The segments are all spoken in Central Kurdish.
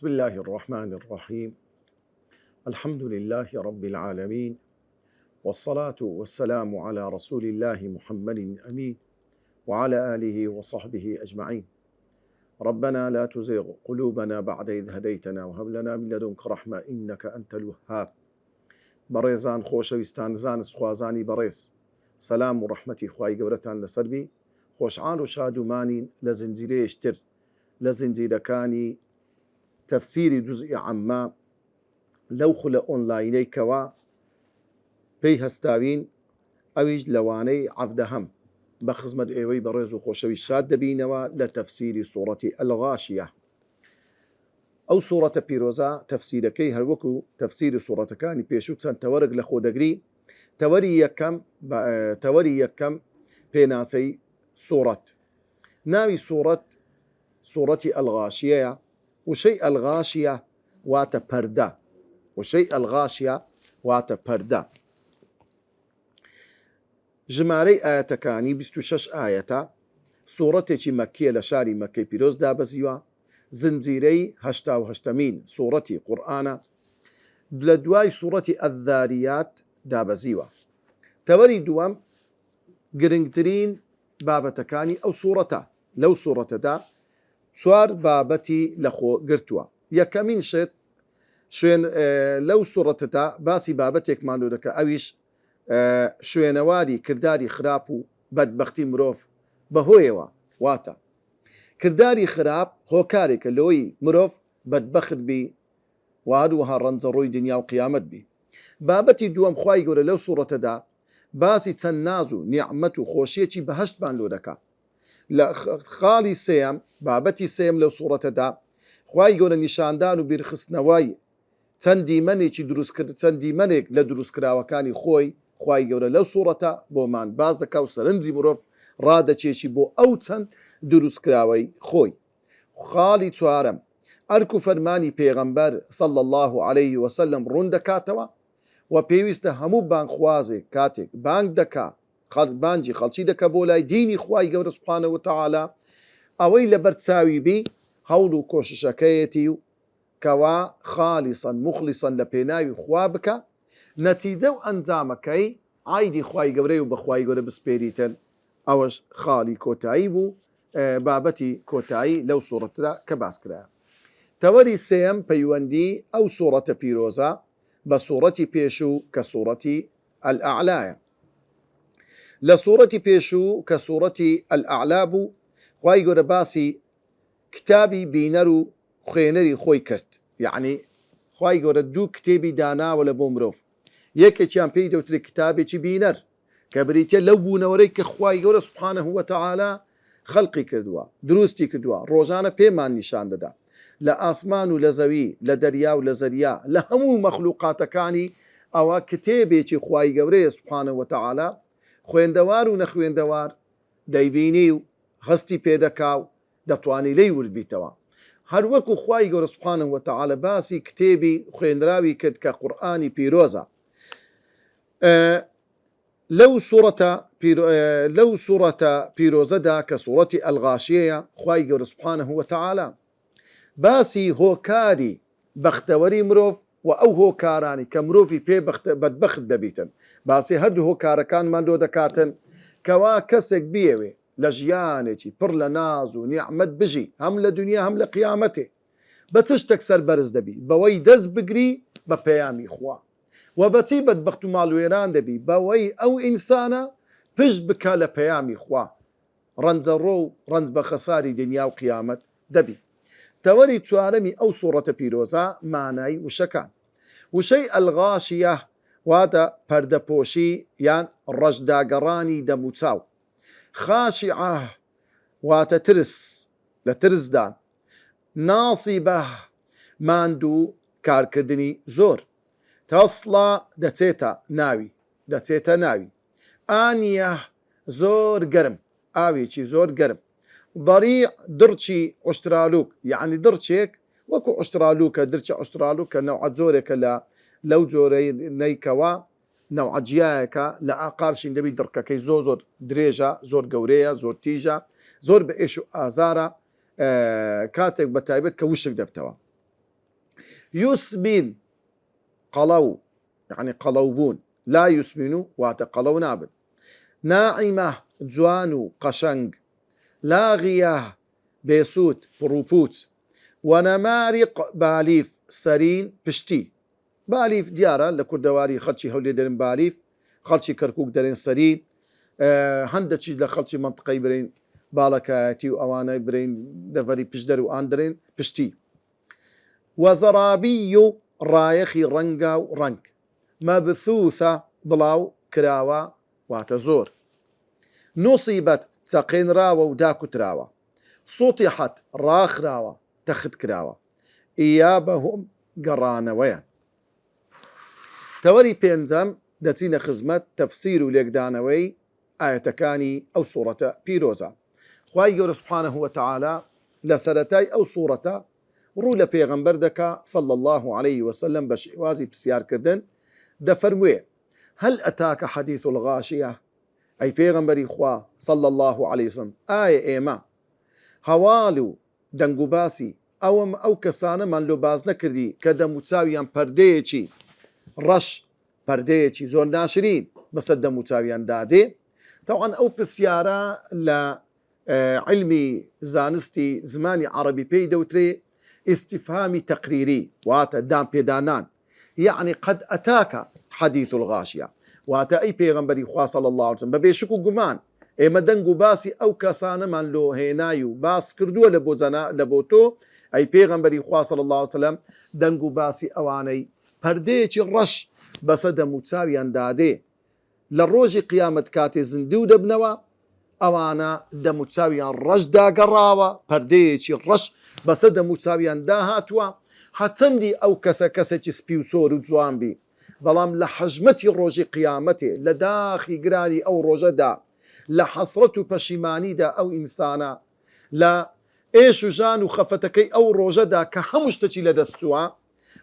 بسم الله الرحمن الرحيم. الحمد لله رب العالمين، والصلاة والسلام على رسول الله محمد الأمين وعلى آله وصحبه أجمعين. ربنا لا تزغ قلوبنا بعد إذ هديتنا وهب لنا من لدنك رحمة إنك أنت الوهاب. بەڕێزان خۆشەویستان زانست خوازانی بەڕێز، سەلام و ڕەحمەتی خوای گەورەتان لەسەر بی. خۆشحال و شادومانین لە زنجیرەیەشتر لە زنجیرەکانی تەفسیری جوزئی عەممە لەو خولە ئۆنلاینەی کەوا پێی هەستاوین، ئەویش لەوانەی عەفدەهەم بە خزمەت ئێوەی بەڕێز و خۆشەویست شاد دەبینەوە لە تەفسیری سوورەتی ئەلغاشیە. ئەو سوورەتە پیرۆزە تەفسیرەکەی هەروەکو تەفسیری سوورەتەکانی پێشوو چەند تەوەرەك لە خۆ دەگری. تەوەری یەکەم پێناسەی سوورەت، ناوی سوورەت سوورەتی ئەلغاشیەیە. وشەی ئەلغاشیە واتە پەردە، وشەی ئەلغاشیە واتە پەردە. ژمارەی ئاەتەکانی 26 ئاەتە. سوورەتێکی مەککیە لە شاری مەککەی پیرۆز دابەزیوە. زنجیرەی 88مین سوورەتی قورئانە، لە دوای سوورەتی ئەذاریات دابەزیوە. تەوەری دووەم گرنگترین بابەتەکانی ئەو سوورەتە. لەو سوورەتەدا چوار بابەتی لەخۆ گرتووە. یەکەمین شت لەو سوورەتەدا باسی بابەتێکمان لۆ دەکە، ئەویش شوێنەواری کردداری خراپ و بەدبەختی مرۆڤ بەهۆیەوە. واتە کردداری خراپ هۆکارێکە لەوەی مرۆڤ بەدبەخت بی و هەروەها ڕەنجەڕۆی دنیا و قیامەت بی. بابەتی دووەم خوای گەورە لەو سوورەتەدا باسی چەند ناز و نیعمەت و خۆشیەکی بەهەشتمان لۆ دەکات. لە خاڵی سێم بابەتی سێم لەو سوورەتەدا خوای گەورە نیشاندان و بیرخستنەوەی چەندی مەنێک لە دروستکراوەکانی خۆی خوای گەورە لەو سوورەتە بۆمان باز دەکا و سەرنجی مرۆڤ ڕادەچێشی بۆ ئەو چەند دروستکراوەی خۆی. خاڵی چوارەم ئەرک و فەرمانی پێغەمبەر صلی الله عليه وسلم ڕوون دەکاتەوە و پێویستە هەموو بانگخوازێک کاتێک بانگ دەکا بانجی خەڵکی دەکە بۆ لای دینی خوای گەورە سوبحانە وتەعالا، ئەوەی لەبەر چاوی بی هەوڵ و کۆششەکەیەتی و کەوا خالیسەن مخلیسەن لە پێناوی خوا بکە، نەتیجە و ئەنجامەکەی عایدی خوای گەورەی و بە خوای گەورە بسپێریتن. ئەوەش خاڵی کۆتایی بوو، بابەتی کۆتایی لەو سوورەتدا کە باس کرا. تەوەری سێم پەیوەندی ئەو سوورەتە پیرۆزە بە سوورەتی پێشوو کە سوورەتی ئەلئەعلایە. لە سوورەتی پێشوو کە سوورەتی ئەلئەعلا بوو، خوای گەورە باسی کتابی بینەر و خوێنەری خۆی کرد. یعنی خوای گەورە دوو کتێبی داناوە لە بۆ مرۆڤ. یەکێکیان پێی دەوترێت کتابێکی بینەر کە بریتە لەو بوونەوەرەی کە خوای گەورە سوبحانەه وتەعالا خەڵقی کردووە، دروستی کردووە، ڕۆژانە پێمان نیشان دەدا لە ئاسمان و لە زەوی، لە دەریا و لە زەریا، لە هەموو مەخلوقاتەکانی ئەوە کتێبێکی خوای گەورەیە سوبحانەه وتەعالا. خوێندەوار و نەخوێندەوار دەیبینی و هەستی پێدەکا و دەتوانی لێی وردبیتەوە. هەروەکو خوای گەورە سوبحانەه وتەعالا باسی کتێبی خوێنراوی کرد کە قورئانی پیرۆزە. لەو سوورەتە پیرۆزەدا کە سوورەتی ئەلغاشیەیە، خوای گەورە سوبحانەه وتەعالا باسی هۆکاری بەختەوەری مرۆڤ و ئەو هۆکارانی کە مرۆڤی پێ بەدبەخت دەبیتن، باسی هەردوو هۆکارەکانمان لۆ دەکاتن کەوا کەسێک بیەوێ لە ژیانێکی پڕ لە ناز و نیعمەت بژی، هەم لە دنیا هەم لە قیامەتێ، بە تشتێک سەربەرز دەبی، بەوەی دەست بگری بە پەیامی خوا، و بەچی بەدبەخت و ماڵوێران دەبی، بەوەی ئەو ئینسانە پشت بکە لە پەیامی خوا، ڕەنجەڕۆ و ڕەنج بە خەساری دنیا و قیامەت دەبی. تەوەری چوارەمی ئەو سوورەتە پیرۆزە مانای وشەکان. وشەی ئەلغاشیە واتە پەردەپۆشی یان ڕەشداگەڕانی دەموچاو. خاشعە واتە ترس، لە ترسدان. ناسیبە ماندوو کارکردنی زۆر. تەسڵە دەچێتە ناوی. ئانیە زۆر گەرم، ئاوێکی زۆر گەرم. ضەریع دڕچی ئوسترالوک، یعنی دڕچێک وەکو ئوسترالوکە، درچە ئوسترالوکە نەوعەت زۆرێکە لەو جۆرەی نەیکەوە، نەوعەت جیایەکە لە ئاقارشین دەبی دڕکەکەی زۆر درێژە، زۆر گەورەیە، زۆر تیژە، زۆر بە ئێش و ئازارە، کاتێک بە تایبەت کە وشک دەبتەوە. يسمن قلو يعني قلوبون لا يسمن واتە قەڵەو نابن. ناعیمە جوان و قەشەنگ، لاغیە بێسوود پڕوپوت، وەنەماریق بالیف سەرین پشتی. بالیف دیارە لە کوردەواری خەڵکی هەولێر دەرن بالیف، خەڵکی کەرکووک دەرێن سەرین، هەندێکی لە خەڵکی منطقەی برین باڵەکایەتی و ئەوانەی برین دەڤەری پشدەر و ئان دەرێن پشتی. وەزەرابی و ڕایەخی ڕەنگە و ڕەنگ، مەبثوثە بڵاو کراوە واتە زۆر. نووسیبەت چەقێنراوە و داکوتراوە. سوتیحەت ڕاخراوە تەخت کراوە. ئیابەهوم گەڕانەوەیان. تەوەری پێنجەم دەچینە خزمەت تەفسیر و لێکدانەوەی ئاەتەکانی ئەو سوورەتە پیرۆزە. خوای گەورە سوبحانەه وتەعالا لە سەرەتای ئەو سوورەتە ڕوو لە پێغەمبەر دەکا صلی الله عليه وسلم بە شێوازی پرسیارکردن دەفەرموێ هەل ئەتاکە حەدیث الغاشیە، ئەی پێغەمبەری خوا صلی الله عليه وسلم ئایا ئێمە هەواڵ و دەنگ و باسی ئەو کەسانەمان لۆ باز نەکردی کە دەموچاویان پەردەیەکی ڕەش، پەردەیەکی زۆر ناشرین بەسەر دەموچاویان دادێ. تەوان ئەو پرسیارە لە علمی زانستی زمانی عەرەبی پێی دەوترێ ئیستیفهامی تەقریری، واتە دام پێدانان، یعنی قەد ئەتاکە حەدیث الغاشیە، واتە ئەی پێغەمبەری خوا صلی الله عليه وسلم بەبێ شک و گومان ئێمە دەنگ و باسی ئەو کەسانەمان لۆ هێنای و باس کردووە لە بۆ تۆ ئەی پێغەمبەری خوا صلی الله عليه وسلم دەنگ و باسی ئەوانەی پەردەیەکی ڕەش بەسەر دەموچاویان دادێ لە ڕۆژی قیامەت کاتێ زیندوو دەبنەوە ئەوانە دەموچاویان ڕەش داگەڕاوە، پەردەیەکی ڕەش بەسەر دەموچاویان داهاتووە. هەچەندی ئەو کەسێکی سپی و سۆر و جوان بی، بەڵام لە حەژمەتی ڕۆژی قیامەتێ لە داخی گرانی ئەو ڕۆژەدا لە حەسرەت و پەشیمانیدا ئەو ئینسانە لە ئێش و ژان و خەفەتەکەی ئەو ڕۆژەدا کە هەموو شتێکی لەدەستووە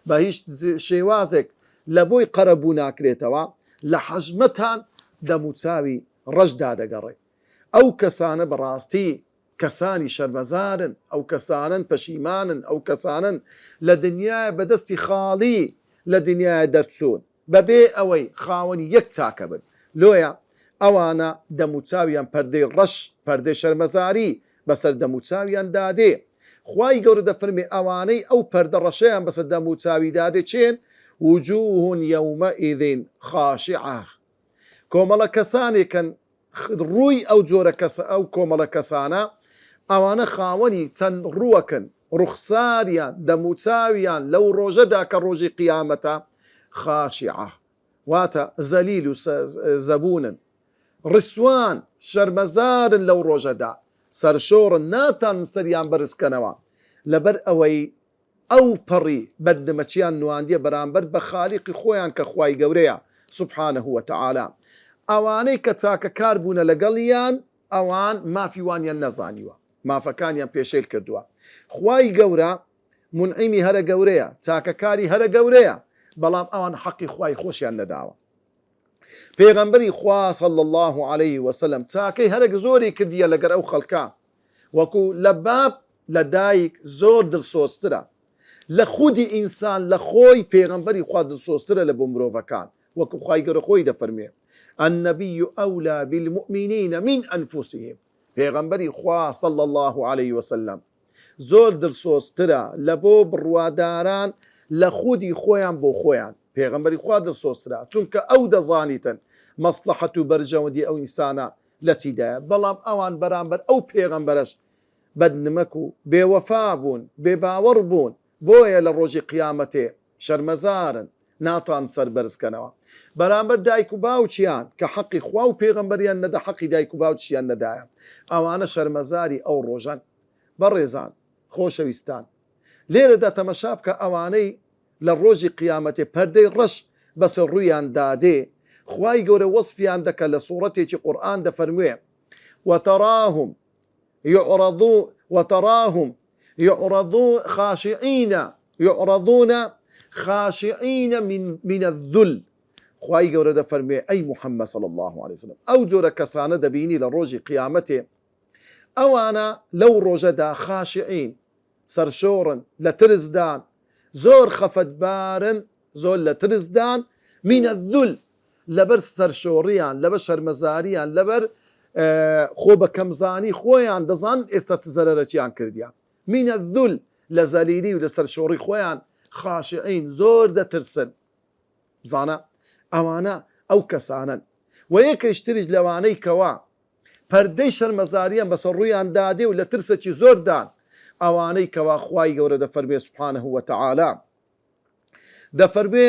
بە هیچ شێوازێک لە بۆی قەرەبوو ناکرێتەوە، لە حەژمەتان دەموچاوی ڕەشدا دەگەڕێ. ئەو کەسانە بەڕاستی کەسانی شەرمەزارن، ئەو کەسانن پەشیمانن، ئەو کەسانن لە دنیای بەدەستی خاڵی لە دنیای دەرچوون بەبێ ئەوەی خاوەنی یەک چاکە بن. لۆیە ئەوانە دەموچاویان پەردەی ڕەش، پەردەی شەرمەزاری بەسەر دەموچاویان دادێ. خوای گەورە دەفەرمێ ئەوانەی ئەو پەردە ڕەشەیان بەسەر دەموچاوی دادێ چێن؟ وجوه يومئذ خاشعة، کۆمەڵە کەسانێکن ڕووی ئەو جۆرە کەسە ئەو کۆمەڵە کەسانە ئەوانە خاوەنی چەند ڕووەکن، ڕوخساریان دەموچاویان لەو ڕۆژەدا کە ڕۆژی قیامەتە خاشعة، واتە زەلیل و زەبونن، ڕسوان شەرمەزارن لەو ڕۆژەدا، سەرشۆڕن، ناتان سەریان بەرزکەنەوە لەبەر ئەوەی ئەو پەڕی بەدنمەچیان نواندیە بەرامبەر بە خالیقی خۆیان کە خوای گەورەیە سوبحانه وتعالی. ئەوانەی کە چاکە کار بوونە لەگەڵیان ئەوان مافیوانیان نەزانیوە، مافەکانیان پێشێل کردووە. خوای گەورە منعیمی هەرە گەورەیە، چاکەکاری هەرە گەورەیە، بەڵام ئەوان حەقی خوای خۆشیان نەداوە. پێغەمبەری خوا صلی الله عليه وسلم چاکەی هەرە زۆری کردیە لەگەر ئەو خەڵکە، وەکو لە باب لە دایک زۆر دڵسۆزترە، لە خودی ئینسان لە خۆی پێغەمبەری خوا دڵسۆزترە لە بۆ مرۆڤەکان، وەکو خوای گەورە خۆی دەفەرمێ النبي أولى بالمؤمنين من أنفسهم، پێغەمبەری خوا صلی الله عليه وسلم زۆر دڵسۆزترە لە بۆ بڕواداران لە خودی خۆیان بۆ خۆیان. پێغەمبەری خوا دڵسۆزترە چونکە ئەو دەزانیتن مەسلحەت و بەرژەوەندی ئەو ئینسانە لە چیدایە، بەڵام ئەوان بەرامبەر ئەو پێغەمبەرش بەدنمەک و بێوەفا بوون، بێباوەڕ بوون، بۆیە لە ڕۆژی قیامەتێ شەرمەزارن، ناتوان سەربەرزکەنەوە. بەرامبەر دایک و باوچیان کە حەقی خوا و پێغەمبەریان نەدا، حەقی دایک و باوچیان نەدایە، ئەوانە شەرمەزاری ئەو ڕۆژەن. بەڕێزان خۆشەویستان، لێرەدا تەمەشا بکە ئەوانەی لە ڕۆژی قیامەتێ پەردەی ڕەش بەسەر ڕوویان دادێ، خوای گەورە وەسفیان دەکە لە سوورەتێکی قورئان دەفەرموێ وتراهم يعرضون خاشعين من الذل. خوای گەورە دەفەرمێ ئەی محەممەد صلی الله عليه وسلم ئەو جۆرە کەسانە دەبینی لە ڕۆژی قیامەتێ ئەوانە لەو ڕۆژەدا خاشعین، سەرشۆڕن، لە ترسدان، زۆر خەفەتبارن زۆر لە ترسدان مینە الذل لەبەر سەرشۆڕیان لەبەر شەرمەزاریان لەبەر خۆ بە کەمزانی خۆیان دەزان ئێستا چ زەرەرەکیان کردیان مینە الذل لە زەلیلی و لە سەرشۆڕی خۆیان خاشعین زۆر دەترسن بزانە ئەوانە ئەو کەسانن و یەکەشتریش لەوانەی کەوا پەردەی شەرمەزاریان بەسەر ڕوویان دادێ و لە ترسێکی زۆردان ئەوانەی کەوا خوای گەورە دەفەرمێ سبحانه وتعالى دەفەرمێ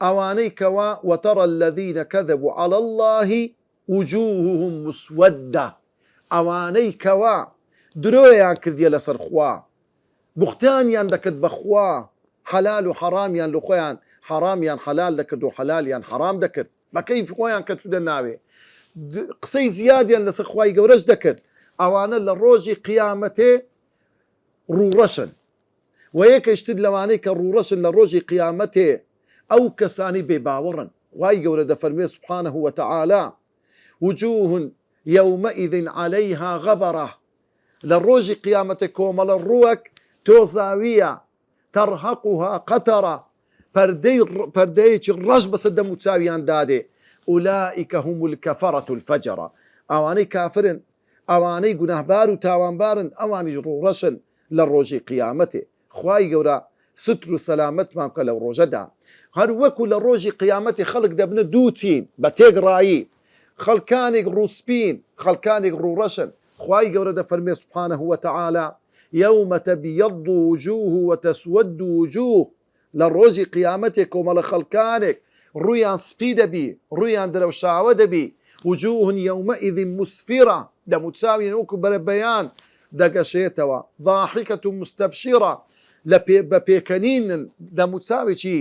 ئەوانەی کەوا وترى الذين كذبوا على الله وجوههم مسودة ئەوانەی کەوا درۆیان کردیە لەسەر خوا بوختانیان دەکرد بەخوا حەلال و حەرامیان لە خۆیان حەرامیان حەلال دەکرد و حەلالیان حەرام دەکرد بە کەیفی خۆیان کە تو دەناوێ قسەی زیادیان لەسەر خوای گەورەش دەکرد ئەوانە لە ڕۆژی قیامەتێ ڕوڕەشن و یەکەشتر لەوانەی کە ڕوڕەشن لە ڕۆژی قیامەتێ ئەو کەسانی بێباوەڕن خوای گەورە دەفەرمێ سبحانه وتعالى وجوه يومئذ عليها غبرة لە ڕۆژی قیامەتێ کۆمەڵە ڕووەک تۆزاویە تەرهەقها قەتەرە پەردەیەکی ڕەش بەسەر دەم و چاویان دادێ ئولائیکە هم الکەفەرەة الفەجرە ئەوانەی کافرن ئەوانەی گوناهبار و تاوانبارن ئەوانیش ڕوڕەشن لە ڕۆژی قیامەتێ خوای گەورە ستر و سەلامەتمان بکە لەو ڕۆژەدا هەر وەکو لە ڕۆژی قیامەتی خەڵک دەبنە دوو چین بە تێگڕایی خەڵکانێک ڕووسپین خەڵکانێک ڕوڕەشن خوای گەورە دەفەرمێ سبحانه وتعالى يوم تبيض وجوه وتسود وجوه لە ڕۆژی قیامەتێ کۆمەڵە خەڵکانێک ڕوویان سپی دەبی ڕوویان درەوشاوە دەبی وجوه يومئذ مسفرة دەموچاویان وەکو بەرە بەیان دەگەشێتەوە ضاحكة مستبشرة بە پێکەنین دەموچاوێکی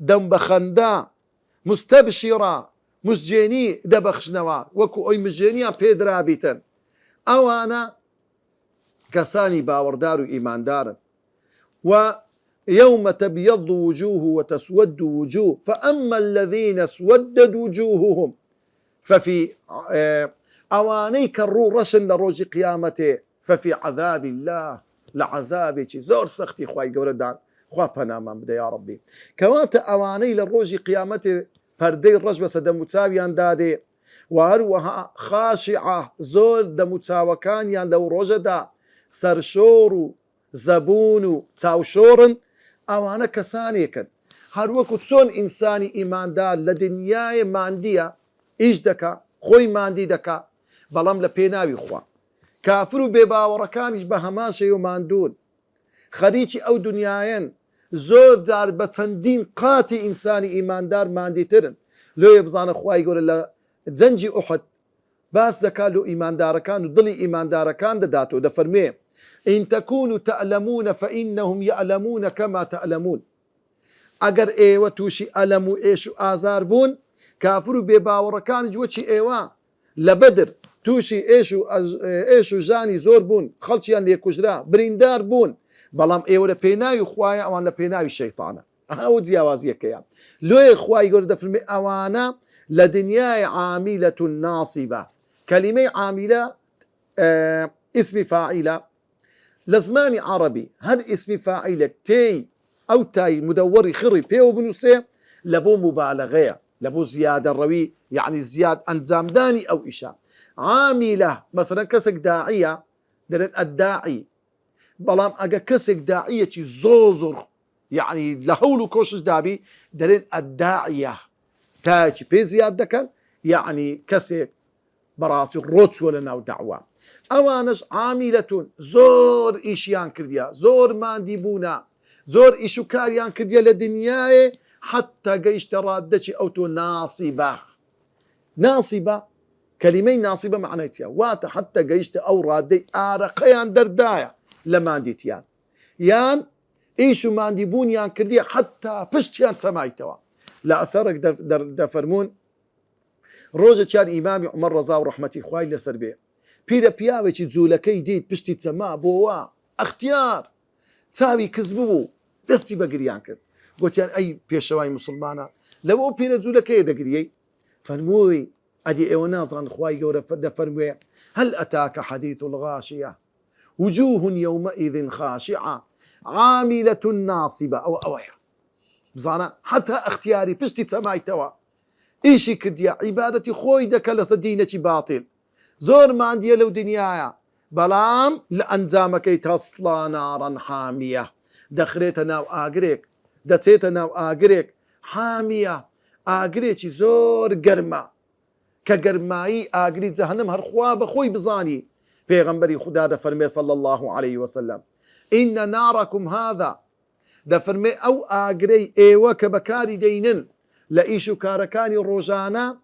دەم بە خەندا مستبشرة مژجێنی دەبەخشنەوە وەکو ئەوی مژجێنیان پێدرابیتن ئەوانە کەسانی باوەڕدار و ئیماندارن و يوم تبيض وجوه وتسود وجوه فأما الذين اسودت وجوههم ففي أواني كرو رشن لروج قيامته ففي عذاب الله لعذابك زور سختي خواي قوردان خوا بنامان بدا يا ربي كوات أواني لروج قيامته پردەی ڕەش بە سەدەموچاویان دادێ و هەروەها خاشعە زۆر دەموچاوەکانیان لەو ڕۆژەدا سەرشۆڕ و زەبون و چاوشۆڕن ئەوانە کەسانێکن هەروەکو چۆن ئینسانی ئیماندار لە دنیای ماندیە ئیش دەکا خۆی ماندی دەکا بەڵام لە پێناوی خوا کافر و بێباوەڕەکانیش بە هەماشەی و ماندون خەریکی ئەو دنیایەن زۆر جار بە چەندین قاتی ئینسانی ئیماندار ماندیترن لێ بزانە خوای گەورە لە جەنجی ئوحد باس دەکات و ئیماندارەکان و دڵی ئیماندارەکان دەداتەوە دەفەرمێ إن تكونوا تألمون فإنهم يألمون كما تألمون ئەگەر ئێوە تووشی ئەلەم و ئێش و ئازار بوون کافر و بێباوەڕەکان جوەچی ئێوە لە بەدر تووشی ئێش و ژانی زۆر بوون خەڵکیان لێکوژرا بریندار بوون بەڵام ئێوە لە پێناوی خوایە ئەوان لە پێناوی شەیتانە ئەو جیاوازیەکەیە لێ خوای گەورە دەفەرمێ ئەوانە لە دنیای عامیلة ناصبة کەلیمەی عامیلە ئیسمی فاعیلە لە زمانی عەرەبی هەر ئیسمی فاعیلێک تێی ئەو تای مدەوەری خڕی پێوە بنووسێ لە بۆ مبالغەیە لە بۆ زیادە ڕەوی یعنی زیاد ئەنجامدانی ئەو ئیشە عامیلە مەسەلەن کەسێک داعیە دەرێت ئەداعی بەڵام ئەگە کەسێک داعیەکی زۆر یعنی لە هەوڵ و کۆشش دابی دەرێت ئەداعیە تاکی پێ زیاد دەکەن یعنی کەسێک بەڕاستی ڕۆچوە لە ناو داوا ئەوانش عامیلەتون زۆر ئیشیان کردیا زۆر ماندی بوونا زۆر ئیش و کاریان کردیا لە دنیاێ حتا گەیشتە ڕاددەچی ئەو تۆ ناسیبە کەلیمەی ناسیبە معنەیتە واتە حتا گەیشتە ئەو ڕادەی ئارەقەیان دەردایە لە ماندیتیان یان ئیش و ماندی بوونیان کردیە حتا پشتیان چەمایتەوە لە ئەثەرێک دەفەرمون ڕۆژێکیان ئیمامی عومەر ڕەزا و ڕەحمەتی خوای لەسەر بێ پیرە پیاوێکی جوولەکەی دیت پشتی چەما بۆوە ئەختیار چاوی کەس ببوو دەستی بە گریان کرد گوتیان ئەی پێشەوای مسلمانە لەوە ئەو پیرە جوولەکەی دەگریەی فەرمووی ئەدی ئێوە نازان خوای گەورە دەفەرموێ هەل ئەتاکە حەدیث الغاشیە وجوه يومئذ خاشعة عاملة ناصبة أو أويا بزانا حتى اختياري بشتي تمايتوا إيشي كرديا عبادتي خوي دك لسدينة باطل زور ما عندي لو دنيايا بلام لأنزامك تصلى نارا حامية دخلتنا وآقريك دتيتنا وآقريك حامية آقريك زور قرمة كقرمائي آقري جهنم هرخواب خوي بزاني پیغمبری خدا ده فرمي صلى الله عليه وسلم إن ناركم هذا ده فرمي أو آقري إيوة كبكاري دينن لإيشو كاركاني روجانا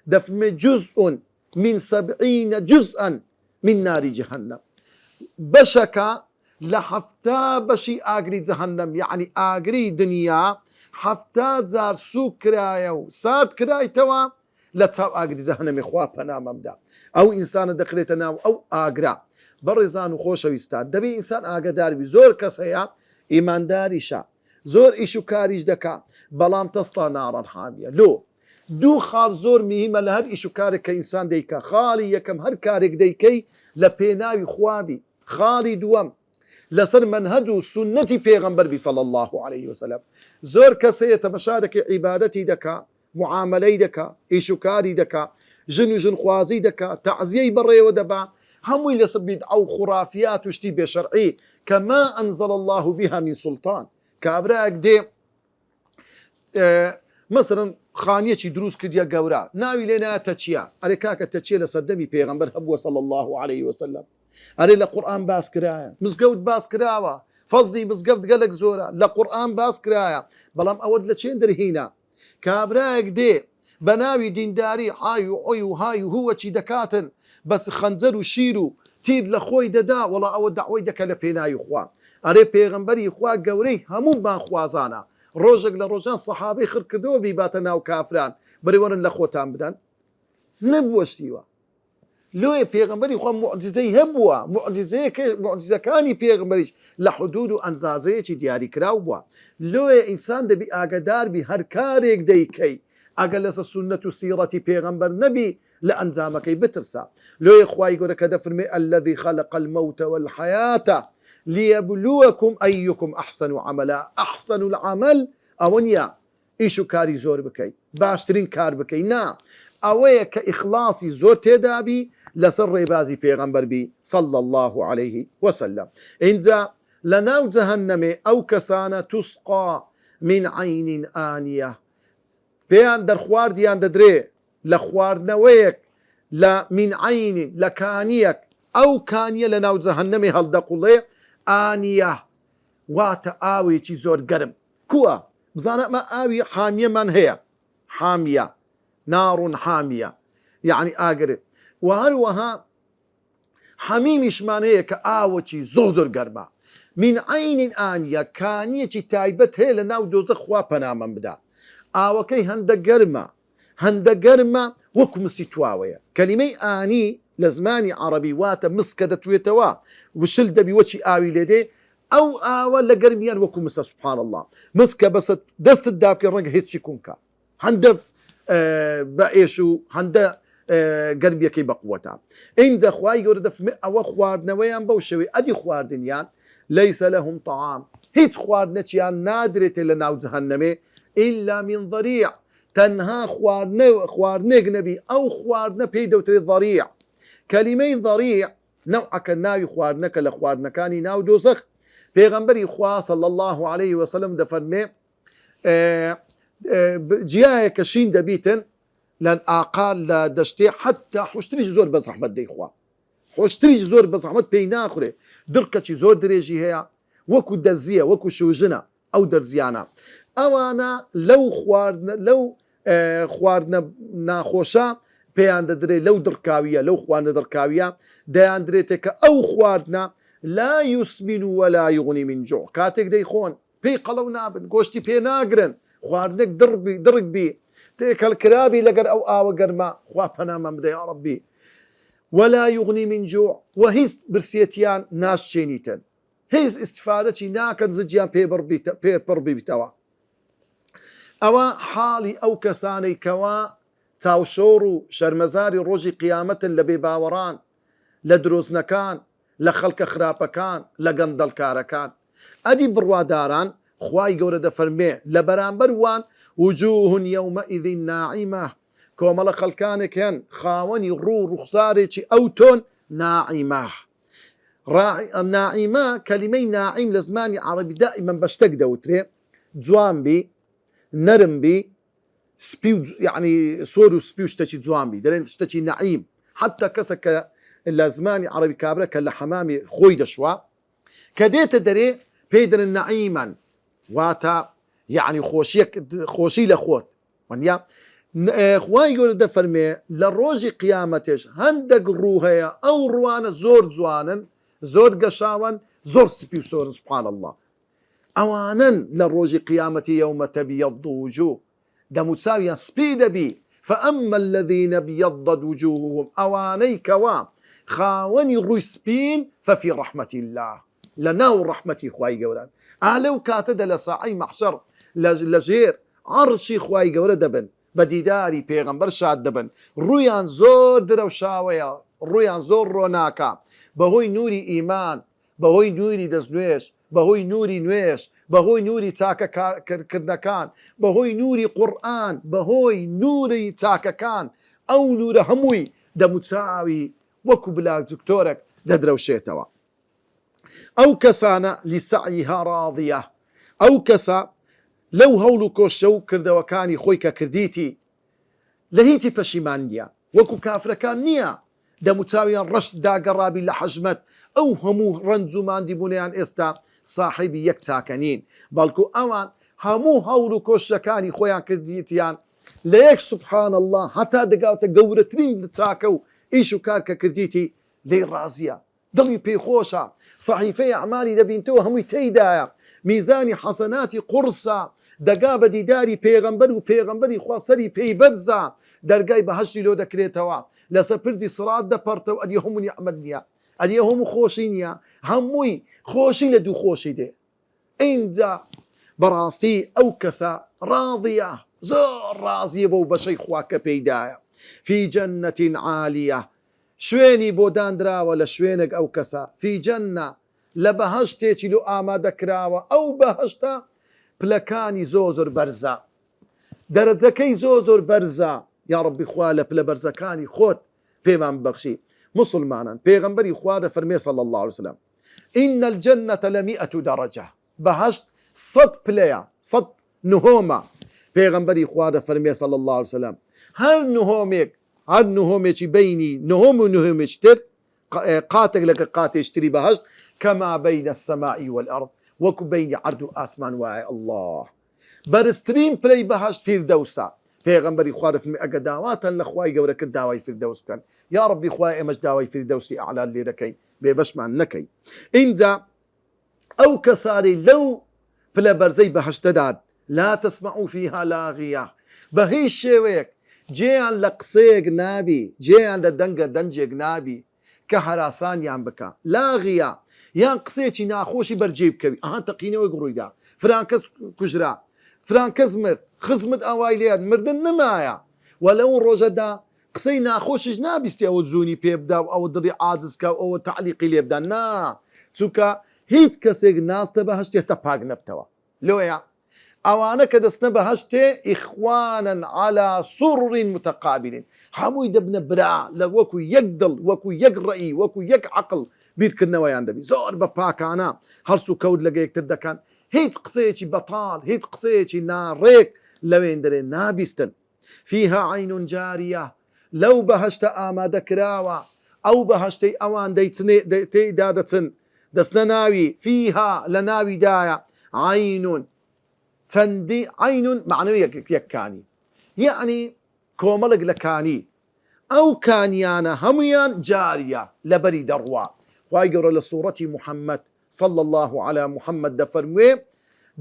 ده فرمي جزء من 70 جزءا من نار جهنم بشكا لحفتا بشي آقري جهنم يعني آقري دنيا حفتا زار سوق كرايا وسات كراي توا لتاو آقري جهنم إخوة بنام مبدا أو إنسان دخلتنا أو آقرا برزان وخوش ويستان دبي إنسان آقدار بي زور كسيا إيمان داريشا زور إيشو كاريش دكا بلام تصلى نارا حامية لو دو خال زور مهمة لهر إيشو كارك كإنسان ديكا خالي يكم هر كارك ديكي لبيناوي خوابي خالي دوام لسر منهج سنة پیغمبر بي صلى الله عليه وسلم زور كسية مشارك عبادتي دكا معاملي دكا إيشو كاري دكا جن خوازي دكا تعزيي بري ودبا هم يلسبيد أو خرافيات وشتي بشرعي كما أنزل الله بها من سلطان كابراك دي مثلا خانية دروس كديا قورا ناوي لنا تتشيا أري كاكا تتشيا لصدمي بيغمبر هبوة صلى الله عليه وسلم أري لقرآن باس كرايا مزقود باس كراوا فصدي مزقود قلق زورا لقرآن باس كرايا بلام أود لتشين درهينا كابراك دي بناوي دينداري هايو أيو هايو هو چي دكاتن بس خنزر وشيرو تير لخوي ددا والله أود دعوي دكا لبيناي خوا أري بيغمبري خوا قوري همو بان خوازانا روجك لروجان صحابي خير كردو بيباتنا وكافران بريورن لخوتان بدن نبوشتيوا لو بيغمبري خوا معجزي هبوا معجزة كاني بيغمبريش لحدود أنزازي دياري كراوبوا لو إنسان دبي آقدار بهر كاريك ديكي أقلس السنة سيرة بيغمبر نبي لأنزامك بترسا لو إخوائي يقولك دفرمي الذي خلق الموت والحياة ليبلوكم أيكم أحسن عملا أحسن العمل أونيا إيشو كاري زور بكي باشترين كار بكي نا أويا كإخلاصي زور تدابي لسر بازي بيغمبر بي صلى الله عليه وسلم إنزا لناو جهنم أو كسانة تسقى من عين آنية بيان در خوارديان ددري لخواردنويك لا من عين لكانيك أو كانية لناو جهنم هل دقلي آنية وات آوي چي زور قرم كوا بزانا ما آوي حامية من هي حامية نار حامية يعني آقرب وهروها حميمش من هي كآوي چي زور قرمة من عين آنية كانية چي تايبت هي لناو دوزخ وابنا من بدا آوكي هند قرمة وكم ستواوية كلمة آني لزماني عربي واتا مسكدة ويتوا وشل دبي وشي آوي لدي أو آوى لقرميان وكم سبحان الله مسكة بس دست الدابك الرنق هيتشي كونكا هند بأيشو هند قرمية كي بقوتها إن أخواي يورد في مئة وخواردنا ويان بوشوي أدي خواردنيان ليس لهم طعام هيت خواردنتيان نادرة لناو جهنمي إلا من ضريع تنها خواردنا نبي أو خواردنا بيدوتري ضريع كلمين ضريع نوعك الناوي خواردنك لخواردنا كاني ناو دوزخ بيغمبري خوا صلى الله عليه وسلم دفرمي جيايا كشين دبيتن لان آقال لدشتي حتى خوشتريج زور بس أحمد دي خوا خوشتريج زور بس أحمد بينا آخره دركة زور دريجي هيا وكو دزية وكو شوجنا أو درزيانا أوانا لو خواردنا ناخوشا بيان ددري لو دركاوية لو خواردنا دركاوية ديان دريتك أو خواردنا لا يسمن ولا يغني من جوع كاتك دي خون بي قلو نابن قوشتي بي ناقرن خواردنك درق بي تيك الكرابي لقر أو آوى قرما خوابنا ممدى يا ربي ولا يغني من جوع وهيز برسيتيان ناس شينيتن هيز استفادتي ناكن زجيان بي بربي بتوا أوا حالي أو كساني كوا تاوشورو شرمزاري روجي قيامة لبي باوران لدروزنكان لخلق خرابكان لقندل كاركان ئەدی بڕواداران خوای گەورە دەفەرمێ لە بەرامبەر وان وجوه يومئذ ناعمة کۆمەڵە خەڵکانێک هەن خاوەنی ڕوو ڕوخسارێکی ئەو تۆن ناعیمە ناعیمە کەلیمەی ناعیم لە زمانی عەرەبی دائیمەن بە شتێک دەوترێ جوان بی نەرم بی سپی یعنی سۆر و سپی و شتێکی جوان بی دەڵێن شتێکی نەعیم حتا کەسە کە لە زمانی عەرەبی کابرا کە لە حەمامی خۆی دەشوا کە دێتە دەرێ پێی دەڵێن نەعیمەن واتە یعنی خۆشی لە خۆت وانیا خوای گەورە دەفەرمێ لە ڕۆژی قیامەتێش هەندێک ڕوو هەیە ئەو ڕوانە زۆر جوانن زۆر گەشاون زۆر سپی و سۆرن سبحان الله ئەوانن لە ڕۆژی قیامەتی یەومە تەبیەض وجوه دەموچاویان سپی دەبی فأما الذين ابيضت وجوههم ئەوانەی کەوا خاوەنی ڕووی سپین ففي رحمة الله لەناو ڕەحمەتی خوای گەورەن ئالەو کاتەدا لە ساعەی مەحشەر لەژێر عەرشی خوای گەورە دەبن بە دیداری پێغەمبەر شاد دەبن ڕوویان زۆر درەوشاوەیە ڕوویان زۆر ڕۆناکە بەهۆی نووری ئیمان بەهۆی نووری دەستنوێش بەهۆی نووری نوێش بەهۆی نووری چاکەکردنەکان بەهۆی نووری قورئان بەهۆی نووری چاکەکان ئەو نورە هەمووی دەموچاوی وەکو بلاک دکتۆرێک دەدرەوشێتەوە ئەو کەسانە لسعیها ڕاضیە ئەو کەسە لەو هەوڵ و کۆشە و کردەوەکانی خۆی کە کردیتی لە هیچی پەشیمان نییە وەکو کافرەکان نییە دەموچاویان ڕەشت داگەڕابی لە حەژمەت ئەو هەموو ڕەنج و ماندیبوونیان ئێستا ساحیبی یەک چاکەنین بەڵکو ئەوان هەموو هەوڵ و کۆشەکانی خۆیان کردیتیان لە یەک سبحان الله هەتا دەگاوتە گەورەترین چاکە و ئیش و کار کە کردیتی لێی ڕازیە دڵی پێخۆشە صحیفەی ئەعمالی دەبینتەوە هەمووی تێیدایە میزانی حەسەناتی قورسە دەگا بە دیداری پێغەمبەر و پێغەمبەری خوا سەری پێی بەرزە دەرگای بەهەشتی لۆ دەکرێتەوە لەسەر پردی سرات دەپەڕتەوە ئەدی هەموو نیعمەت نییە ئەدی هەموو خۆشی نییە هەمووی خۆشی لە دوو خۆشی دێ ئینجا بەڕاستی ئەو کەسە ڕاضیە زۆر ڕازیە بەو بەشەی خوا کە پێیدایە فی جەنەت عالیە شوێنی بۆ دانراوە لە شوێنێک ئەو کەسە فی جەنە لە بەهەشتێکی لۆ ئامادەکراوە ئەو بەهەشتە پلەکانی زۆر بەرزە دەرەجەکەی زۆر بەرزە یا ڕەبی خوا لە پلە بەرزەکانی خۆت پێمان ببەخشی مسلمانان پێغەمبەری خوا دەفەرمێ صلی الله عليه وسلم إن الجنة ل100 درجة بەهەشت 100 پلەیە 100 نهۆمە پێغەمبەری خوا دەفەرمێ صلی الله عليه وسلم هەر نهۆمێکی بینی نهۆم و نهۆمێکی تر قاتێک لەگە قاتێشتری بەهەشت كما بين السماء والأرض وەکو بینی عەرد و ئاسمان وایە الله بەرزترین پلەی بەهەشت فیردەوسە پێغەمبەری خوا دەفەرمێ ئەگە داواتان لە خوای گەورە کرد داوای فیردەوس بکەن یا ڕەبی خوای ئێمەش داوای فیردەوسی ئەعلا لێ دەکەین بێبەشمان نەکەی اینجا ئەو کەسانی لەو پلە بەرزەی بەهەشتەدا لا تسمعوا فيها لاغیە بە هیچ شێوەیەک جێیان لە قسەیەک نابی جێیان لە دەنگە دەنجێک نابی کە هەراسانیان بکە لاغیە یان قسەیەکی ناخۆشی بەرجێ بکەوی ئەها تەقینەوەی ڕوویدا فلان کەس کوژرا فلان کەس مرد خزمت ئەوای لێت مردن نمایە و لەو ڕۆژەدا قسەی ناخۆشیش نابیستی ئەوە زوونی پێ بدا و ئەوە دڵی عاجزکە و ئەوە تعلیقی لێ بدەن نا چونکە هیچ کەسێک ناستە بەهەشت هێتا پاک نەبتەوە لۆیە ئەوانە کە دەستنە بەهەشتێ ئیخوانن على سرر متقابلین هەمووی دەبنە برا لە وەکو یەک دڵ وەکو یەک ڕەئی وەکو یەک عەقڵ بیرکردنەوەیان دەبی زۆر بە پاکانە هەرس و کەوت لەگە یەکتر دەکەن هیچ قسەیەکی بەتاڵ هیچ قسەیەکی ناڕێک لەوێن دەرێ نابیستن فيها عين جارية لەو بەهەشتە ئامادەکراوە ئەو بەهەشتەی ئەوان تێیدا دەچن دەستنە ناوی فيها لە ناویدایە عینون چەندی عینون معنەوی یەککانی یعنی کۆمەڵێک لە کانی ئەو کانیانە هەمویان جاریە لەبەری دەڕوا خوای گەورە لە سوورەتی محەممەد صلى الله على محمد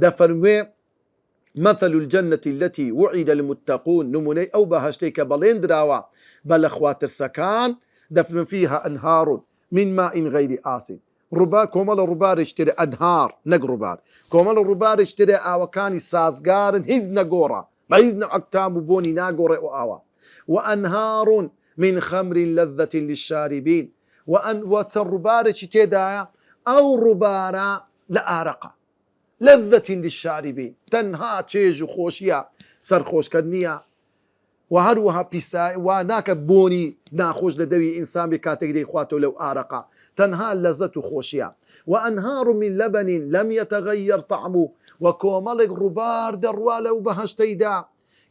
دەفەرموێ مثل الجنة التي وعد المتقون نمونەی ئەو بەهەشتەی کە بەڵێن دراوە بە لە خواترسەکان دەفرن فيها أنهار من ماء غير آسن کۆمەڵە ڕووبارش ترێ ئەنهار نەک ڕووبار کۆمەڵە ڕووبارش ترێ ئاوەکانی سازگارن هیچ نەگۆڕە بە هیچ ئەکتام و بۆنی ناگۆڕێ و ئاوە وأنهار من خمر لذة للشاربين وەچە ڕووبارێکی تێدایە ئەو ڕووبارە لآرقة لذة للشاربين تنها تشيج خوشيا سر خوش كرنيا وهروها بيساي وناك بوني ناخوش لدوي إنسان بكاتك دي خواتو لو آرقة تنها اللذة خوشيا وأنهار من لبن لم يتغير طعمه وكوملك ربار درواله بهشتيدا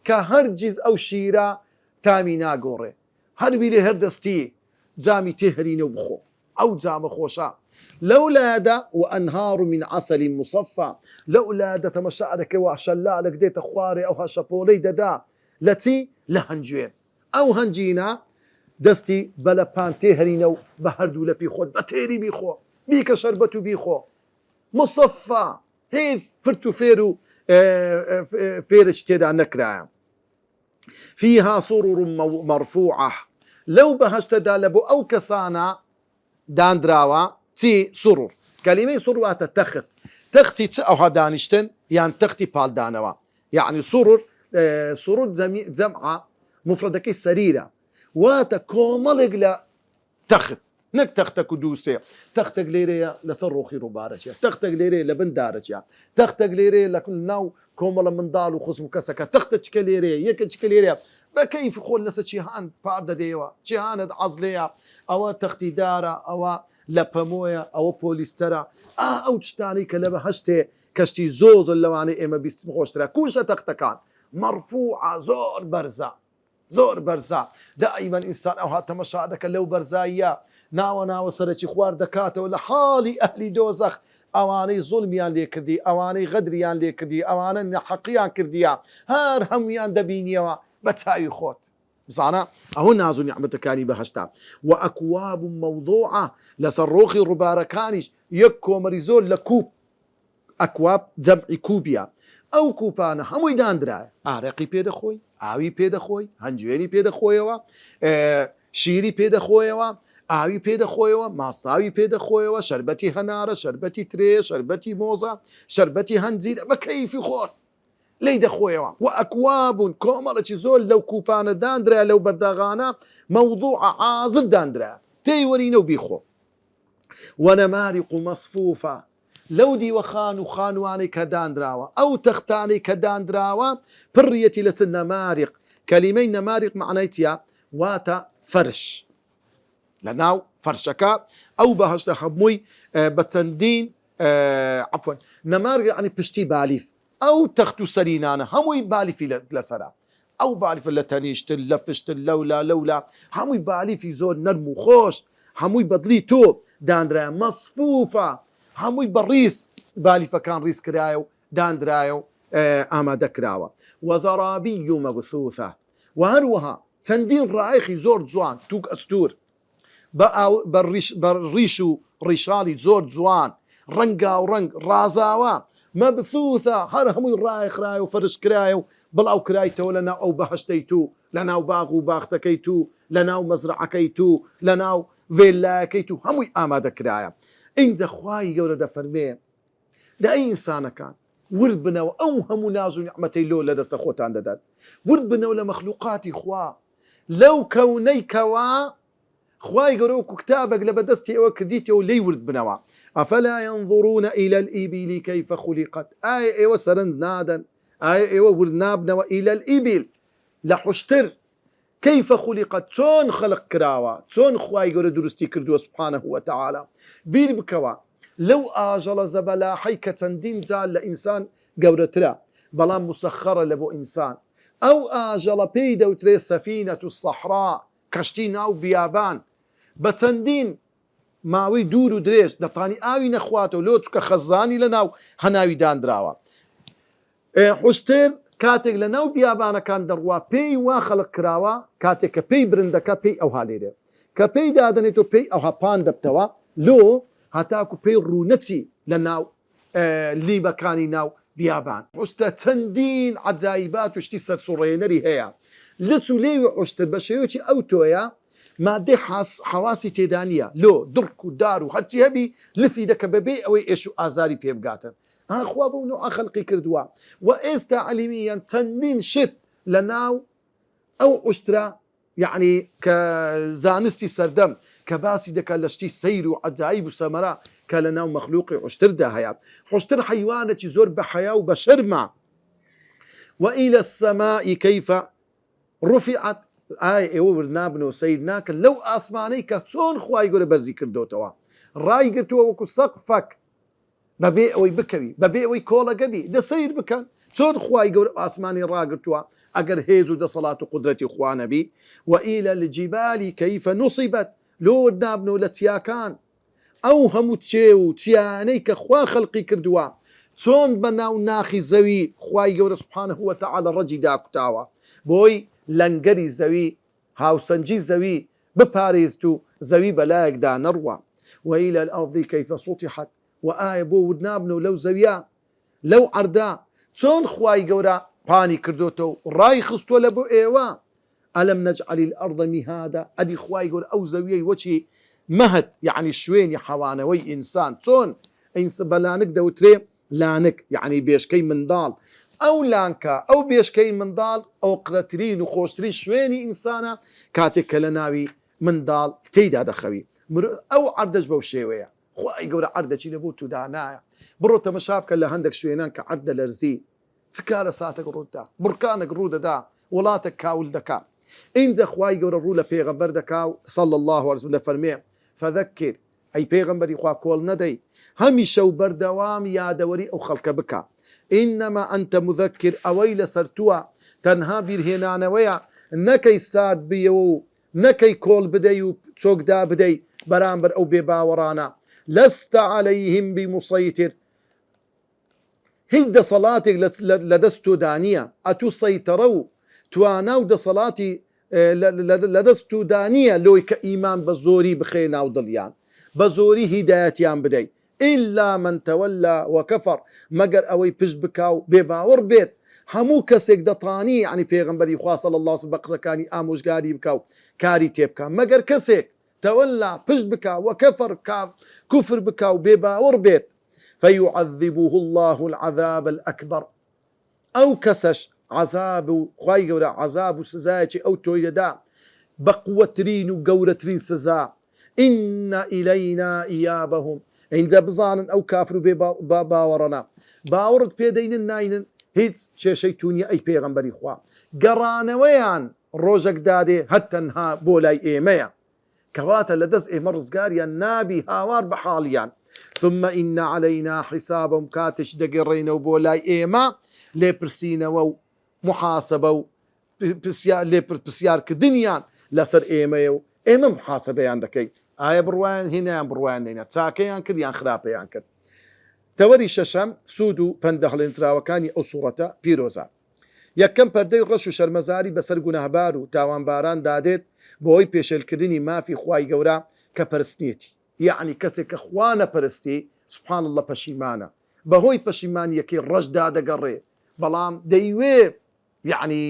كهرجز أو شيرا تامي ناقوري هربي لهردستي جامي تهرين وبخو أو جام خوشا لولا دا وأنهار من عسل مصفى لولا دا تمشاعرك وشلالك ديت خواري أو هشابولي دا التي لهنجوين أو هنجينا دستي بلا بان تهرينو بهردو لبي خود بتيري بيخو بيك شربتو بيخو مصفى هيز فرتو فيرو فيرش تيدا نكرا فيها سرر مرفوعة لو بهشت دالبو أو كسانا دان دراوا تي سرر كلمة سرر تخت تختي أو هدانشتن يعني تختي بالدانوا يعني سرر سرور جمعة مفردك السريرة واتا كوملق لا تخت نك تختك دوسي تختك ليريا لسروخي ربارشيا تختك ليريا لبندارشيا تختك ليريا لكل ناو كومل من دال وخصم كسكا تختك ليريا يكك ليريا بكيف خول لسا شيهان بارد ديوا شيهان عزليا او تختي دارا او لبمويا او بوليسترا او تشتاني كلبا هشتي كشتي زوز اللواني اما بيستمخوشترا كوشا تختكان مرفوعة زور برزا دائما إنسان أو هات مشاهدك لو برزايا ناو سرتي خوار دكاته ولا حالي أهلي دوزخ أواني ظلميان لي كردي أواني غدريان لي كردي أواني حقيان كرديا هار هميان دبينيوا بتاعي خوت بصانا أهو نازو نعمتك كاني بهشتا وأكواب موضوعة لسروخي رباركانيش يكو مريزول لكوب أكواب جمع كوبيا أو كوبانا هموي داندرا عراقي بيدا خوي آوي بيدا خوي هنجويني بيدا خويوا شيري بيدا خويوا آوي بيدا خويوا ماستاوي بيدا خويوا شربتي هنارة شربتي تري شربتي موزة شربتي هنزيد بكيف خور ليدا خويوا وأكواب كومالة زول لو كوبانا داندرا لو برداغانا موضوع عازل داندرا تيورينو بيخو ونمارق مصفوفة لو دي وخان خانواني كدان دراوا أو تختاني كدان دراوا بريتي لسن نمارق كلمين نمارق معنيتيا واتا فرش لناو فرشكا أو بهش خموي بتسندين عفوا نمارق يعني بشتي باليف أو تختو سرينانا هموي باليفي لسرا أو باليف لتنيشت لبشت لولا هموي باليفي زور نرمو خوش هموي بدليتو داندرا مصفوفة هموي بالريس بالي فكان ريس كرايو داندرايو اما دكراوا وزرابي مبثوثة وهروها تندين رايخي زور زوان توك استور بالريشو ريشالي زور زوان رنقا ورنق رازاوا مبثوثة هر هموي رايخ رايو فرش كرايو بلاو كرايتو لنا او بهشتيتو لنا باغو باغسكيتو لنا مزرعكيتو لنا فيلا كيتو هموي اما دكرايا إنت خواي جولة فرمي دا أي إنسان كان ورد بنا وأوهم نازو نعمتي لو لدى خوت عند داد ورد بنا ولا مخلوقاتي خوا لو كوني كوا خواي جولوك كتابك لبدستي أو كديتي ولي ورد بنا أفلا ينظرون إلى الإبل كيف خلقت آي وسرند نادا آي ورد نابنا وإلى الإبل لحشتر كيف خلقت تون خلق كراوا تون خواي قول درستي كردو سبحانه وتعالى بير بكوا لو آجل زبلا حيكة تندين زال لإنسان قورترا بلا مسخرة لبو إنسان أو آجل بيدا وتري سفينة الصحراء كشتين أو بيابان بتندين ماوي دورو دريش دطاني آوي نخواتو لوتك خزاني لناو هناوي دان دراوا حشتر كاتك لناو بيابانا كان دروا بي واخلق كراوا كاتك بي برندكا بي أو هاليري كبي دادنيتو بي أو هابان دبتوا لو هتاكو بي رونتي لناو اللي بكاني ناو بيابان حشتا تندين عجايبات وشتي سرسورينري هيا لتو ليو حشتا بشيوتي أو تويا ما دي حواسي تيدانية لو دركو دارو هرتي هبي لفي دك ببي أو إيشو آزاري بيبقاتن خوابو نوع خلقي كردوا وإز تعليميا تنين شت لناو أو أشترا يعني كزانستي سردم كباسي دكا لشتي سير وعجائب وسمراء كالنا مخلوق عشتر داهيات عشتر حيوانة زور بحياة وبشرمع وإلى السماء كيف رفعت ورنابنو سيدناك لو آسماني كتون خواي يقول برزي كردوتوا راي قرتوا وكو سقفك ببيع ويبكوي ببيع ويكولا قبي ده سيد بكان تون خواي يقول آسماني را قرتوا أجر هيزو ده صلاة قدرتي إخوانا بي وإلى الجبال كيف نصبت لو نابنو لتياكان أو هم تشيو تياني كخوا خلقي كردوا تون بناو ناخي زوي خواي يقول سبحانه وتعالى رجي داك تاوا بوي لنقري زوي هاو سنجي زوي بباريزتو زوي بلاك دا نروى وإلى الأرض كيف سطحت وآي بو ودنابنو لو زويا لو عردا تون خواي قورا باني كردوتو راي خستو لبو ايوا ألم نجعل الأرض مهادا أدي خواي قور أو زويا وشي مهد يعني شوين حوانوي إنسان تون إنس بلانك دوتري لانك يعني بيشكي من ضال أو لانكا أو بيشكي من ضال أو قرترين وخوشترين شويني إنسانا كاتك لناوي من ضال تيدا دخوي أو عردج بوشيويا خواي قور عردج لبوتو دانايا بروتا مشابكا لهندك شوينان كعرد لرزي تكالا ساتك رودا بركانك رودا دا ولاتك كاول دكا إنزا خواي قور الرولا بيغمبر دكاو صلى الله عليه وسلم فرميه فذكر أي بيغمبري خوا كول ندي همي شو بردوام يا دوري أو خلق بكا إنما أنت مذكر أويل سرتوا تنها بيرهنان ويا نكي ساد بيو نكي كول بدي وسوق دا بدي برامبر أو بباورانا لست عليهم بمسيطر هيد صلاتك لدستو دانية أتو سيطروا تواناو دا صلاتي لدستو دانية لو كإيمان بزوري بخينا وضليان بزوري هدايتيان بدي إلا من تولى وكفر مقر أوي بجبكاو بباور بيت همو كسيك دطاني يعني بيغنبري خواه صلى الله عليه وسلم بقزكاني آموش قاري بكاو كاري تيبكا مقر كسيك تولى بجبكا وكفر كفر بكاو بباور بيت فيعذبه الله العذاب الأكبر أو كسش عذاب خواي قورا عذاب سزايتي أو تويدا بقوترين وقورترين سزا إن إلينا إيابهم عند بزان أو كافر باورنا باورد بيدين الناين هيت شيتوني أي بيغمبري خوا قرانويان روجك دادي هتنها بولاي إيميا كواتا لدز مرزقاريا نابي هاوار بحاليان ثم إن علينا حسابهم كاتش دقرين وبولاي إيما لبرسينا و محاسبة لبرسيار كدنيان لسر إيما إيما محاسبة عندك آية بروان هنا بروان هنا تاكيان كد يان خرابيان كد توري ششم سودو بندخ الانترا وكاني أو صورة بيروزا يكم پردەی ڕەش و شەرمەزاری بەسەر گوناهبار و تاوانباران دادێت بۆی پێشێلکردنی مافی خوای گەورە کە پەرستنیەتی یعنی کەسێک کە خوا نەپەرستی سبحان الله پەشیمانە بەهۆی پەشیمانیەکەی ڕەشدا دەگەڕێ بەڵام دەیوێ یعنی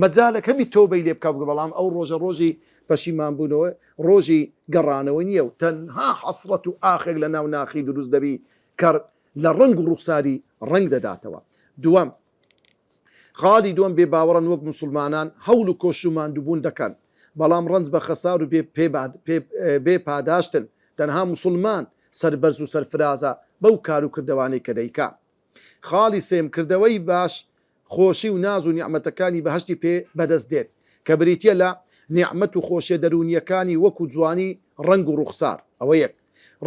مەجالێک هەبی تۆبەی لێ بکە بەڵام ئەو ڕۆژە ڕۆژی پەشیمان بوونەوە ڕۆژی گەڕانەوە نییە و تەنها حەسرەت و ئاخێک لە ناو ناخی دروست دەبی کە لە ڕنگ و ڕوخساری ڕنگ دەداتەوە. دووەم خاڵی دووەم بێ باوەڕن وەک مسلمانان هەوڵ و کۆشومان دووبوون دەکەن بەڵام ڕنج بە خەسار و بێ پاداشتن تەنها مسلمان سەربەرز و سەرفرازە بەو کار و کردەوانەی کە دەیکا. خاڵی سێم کردەوەی باش خۆشی و ناز و نیعمەتەکانی بەهەشتی پێ بەدەست دێت کە بریتە لە نیعمەت و خۆشیە دەرونیەکانی وەکو جوانی ڕنگ و ڕوخسار. ئەوە یەک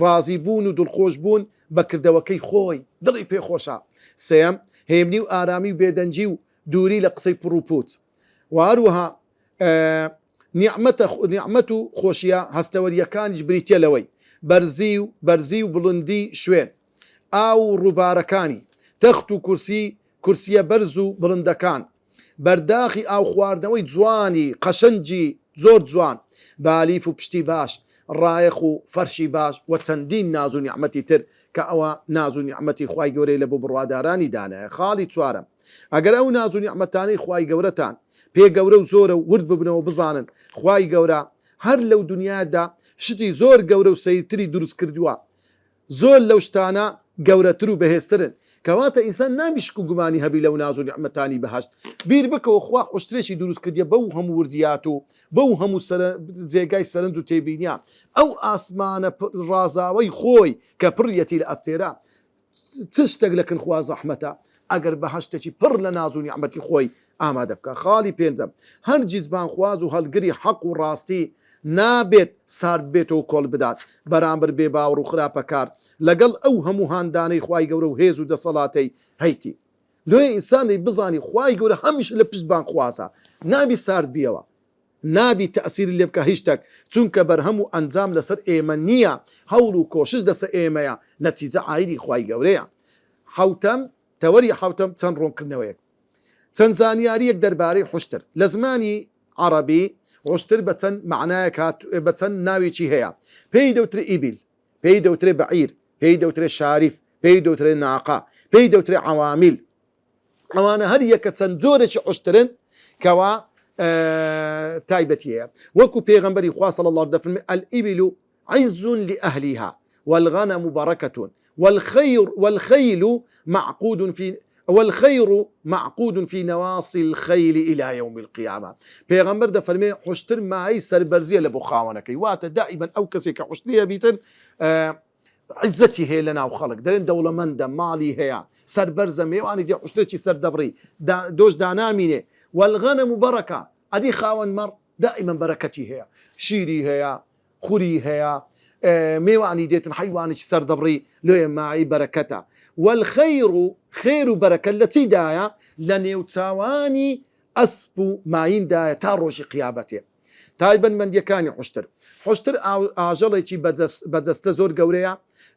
ڕازی بوون و دڵخۆش بوون بە کردەوەکەی خۆی دڵی پێخۆشە. سێم هێمنی و ئارامی و بێدەنجی و دووری لە قسەی پڕوپوت و هەروەها نیعمەت و خۆشیە هەستەوەریەکانیش بریتە لەوەی بەرزی و بڵندی شوێن ئاو ڕووبارەکانی تەخت و کورسیە بەرز و بڵندەکان بەرداخی ئاو خواردنەوەی جوانی قەشەنجی زۆر جوان بالیف و پشتی باش ڕایەخ و فەرشی باش و چەندین ناز و نیعمەتی تر کە ئەوە ناز و نیعمەتی خوای گەورەی لە بۆ بڕوادارانی دانایە. خاڵی چوارەم ئەگەر ئەو ناز و نیعمەتانەی خوای گەورەتان پێ گەورە و زۆرە و ورد ببنەوە بزانن خوای گەورە هەر لەو دنیادا شتی زۆر گەورە و سەیرتری دروست کردووە زۆر لەو شتانە گەورەتر و بەهێزترن کەواتە ئینسان نابیشک و گومانی هەبی لەو ناز و نیعمەتانی بەهەشت بیر بکەوە خوا حوشترێکی دروست کردیە بەو هەموو وردیات و بەو هەموو جێگای سەرنج و تێبینیا ئەو ئاسمانە ڕازاوەی خۆی کە پڕیەتی لە ئەستێرە چ شتێک لەکن خوا زەحمەتە ئەگەر بەهەشتێکی پڕ لە ناز و نیعمەتی خۆی ئامادە بکە. خاڵی پێنجەم هەر جیجبان خواز و هەڵگری حەق و ڕاستی نابێت سارد بێتەوە کۆڵ بدات بەرامبەر بێ باوەڕ و خراپەکار لەگەڵ ئەو هەموو هاندانەی خوای گەورە و هێز و دەسەڵاتەی هەیتی لۆی ئینسانی بزانی خوای گەورە هەمیشە لە پشتبان خوازە نابی سارد بیەوە نابی تەسیری لێ بکە هیچ شتێک چونکە بەرهەم و ئەنجام لەسەر ئێمە نییە هەوڵ و کۆشش لەسەر ئێمەیە نەتیجە عایدی خوای گەورەیە. حوتەم تەوەری حوتەم چەند ڕوونکردنەوەیەک چەند زانیاریەک دەربارەی حوشتر لە زمانی عەرەبی حوشتر بە چەند معنایەک بە چەند ناوێکی هەیە پێی دەوترێ ئیبیل پێی دەوترێ بەعیر پێی دەوترێ شاریف پێی دەوترێ ناقا پێی دەوترێ عەوامیل ئەوانە هەر یەکە چەند جۆرێکی حوشترن کەوا تایبەتی هەیە وەکو پێغەمبەری خوا صلی الله عليه وسلم الإبل عز لأهلها والغنم بركة والخيل معقود في نواصي الخيل إلى يوم القيامة. پیغمبر ده فرمي حشتر ماي سربرزية لبو خاونكي واتا دائما أو كسي كحشترية بيتن عزتي هي لنا وخلق درين دولة من ده مالي هي سربرزة ميواني دي حشتريتي سردبري دوش داناميني والغنم بركة أدي خاون مر دائما بركتي هي شيري هي خوري هي ميواني ديتن حيواني سردبري لو معي بركته والخير خير بركة التي دايا لنيوتاواني أسبو معين دايا تاروشي قيابته تايبا من يكاني حشتر ئاژەڵێکی بەجەستە زۆر گەورەیە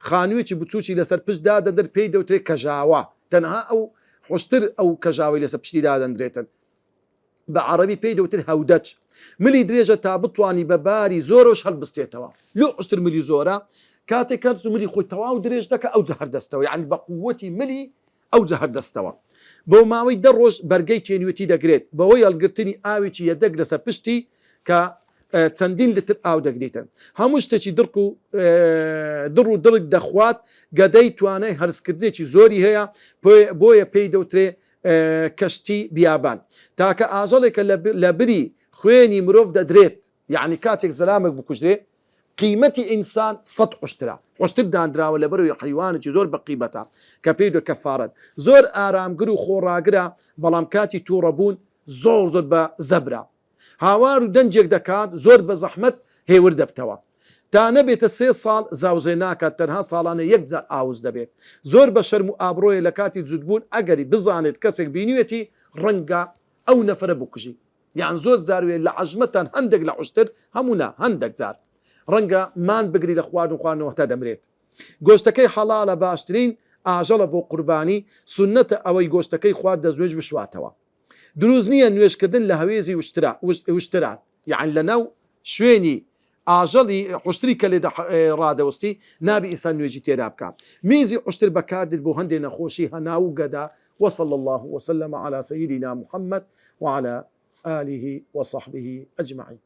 خانوویەکی بچووکی لەسەر پشت دادەدر پێی دەوترێت کەژاوە تەنها ئەو حشتر ئەو کەژاوی لەسەر پشتی دادەندرێتن بە عەرەبی پێی دەوتر هەودەچ ملی درێژە تا بتوانی بە باری زۆرەوەش هەڵبستێتەوە لۆ حشتر ملی زۆرە کاتێک کەرز و ملی خۆی تەواو درێژ دەکە ئەو هەردەستەوە یعنی بە قووەتی ملی ئەو هەردەستەوە بۆ ماوەی دە ڕۆژ بەرگەی تێنوێتی دەگرێت بەوەی هەڵگرتنی ئاوێکی یەدەک لەسەر پشتی کە چەندین لتر ئاو دەگریتن هەموو شتێکی دڕ و دڵک دەخوات گەدەی توانای هەرسکردێکی زۆری هەیە بۆیە پێی دەوترێ کەشتی بیابان تاکە ئاژەڵێکە لە بری خوێنی مرۆڤ دەدرێت یعنی کاتێک زەلامێک بکوژرێ قیمەتی ئینسان 100 حشترە حشتر دانراوە لە بەرەوەی حیوانێکی زۆر بە قیمەتە کە پێی دو کەفارەت زۆر ئارامگر و خۆڕاگرە بەڵام کاتی تووڕەبوون زۆر بە زەبرە هاوار و دەنجێک دەکات زۆر بە زەحمەت هێور دەبتەوە تا نەبێتە 3 ساڵ زاوزێ ناکات تەنها ساڵانە یەکجار ئاوز دەبێت زۆر بە شەرم و ئابرۆیە لە کاتی جوودبوون ئەگەری بزانێت کەسێک بینوێتی ڕەنگە ئەو نەفرە بکوژی یان زۆر زاروێ لە عەژمەتان هەندێک لە حشتر هەموونا هەندێک جار ڕەنگە مان بگری لە خواردنەوە تا دەمرێت گۆشتەکەی حەڵالە باشترین ئاژەڵە بۆ قوربانی سونەتە ئەوەی گۆشتەکەی خوارد دەزوێژ بشواتەوە دروست نییە نوێشکردن لە هەوێزی وشتران یعنی لەناو شوێنی ئاژەڵی حشتری کە لێ ڕادەوەستی نابی ئینسان نوێژی تێدا بکات میزی حشتر بەکاردێت بۆ هەندێک نەخۆشی هەناو و گەدا وصلى الله وسلم على سيدنا محمد وعلى آله وصحبه أجمعين